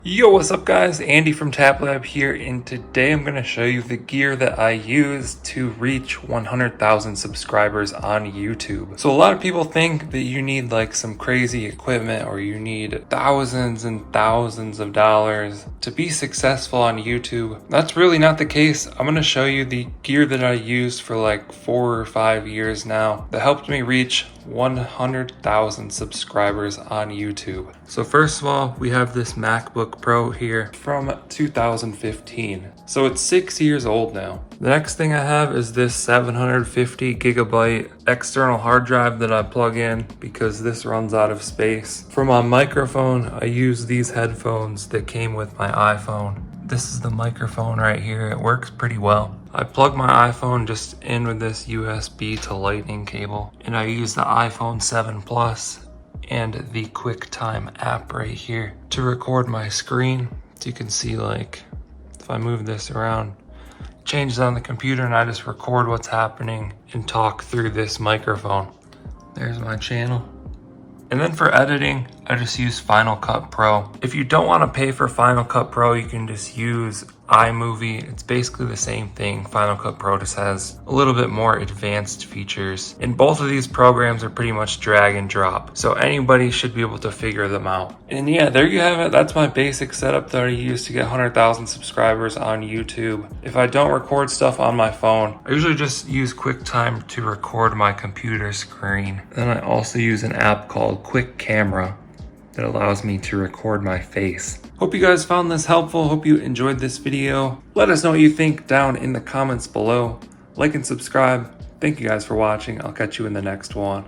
Yo, what's up guys? Andy from TapLab here, and today I'm going to show you the gear that I use to reach 100,000 subscribers on YouTube. So a lot of people think that you need like some crazy equipment or you need thousands and thousands of dollars to be successful on YouTube. That's really not the case. I'm going to show you the gear that I used for like 4 or 5 years now that helped me reach 100,000 subscribers on YouTube. So first of all, we have this MacBook Pro here from 2015. So it's 6 years old now. The next thing I have is this 750 gigabyte external hard drive that I plug in because this runs out of space. For my microphone, I use these headphones that came with my iPhone. This is the microphone right here. It works pretty well. I plug my iPhone just in with this USB to lightning cable, and I use the iPhone 7 Plus and the QuickTime app right here to record my screen. So you can see, like, if I move this around, it changes on the computer and I just record what's happening and talk through this microphone. There's my channel. And then for editing, I just use Final Cut Pro. If you don't want to pay for Final Cut Pro, you can just use iMovie. It's basically the same thing. Final Cut Pro just has a little bit more advanced features. And both of these programs are pretty much drag and drop. So anybody should be able to figure them out. And yeah, there you have it. That's my basic setup that I use to get 100,000 subscribers on YouTube. If I don't record stuff on my phone, I usually just use QuickTime to record my computer screen. Then I also use an app called Quick Camera that allows me to record my face. Hope you guys found this helpful. Hope you enjoyed this video. Let us know what you think down in the comments below. Like and subscribe. Thank you guys for watching. I'll catch you in the next one.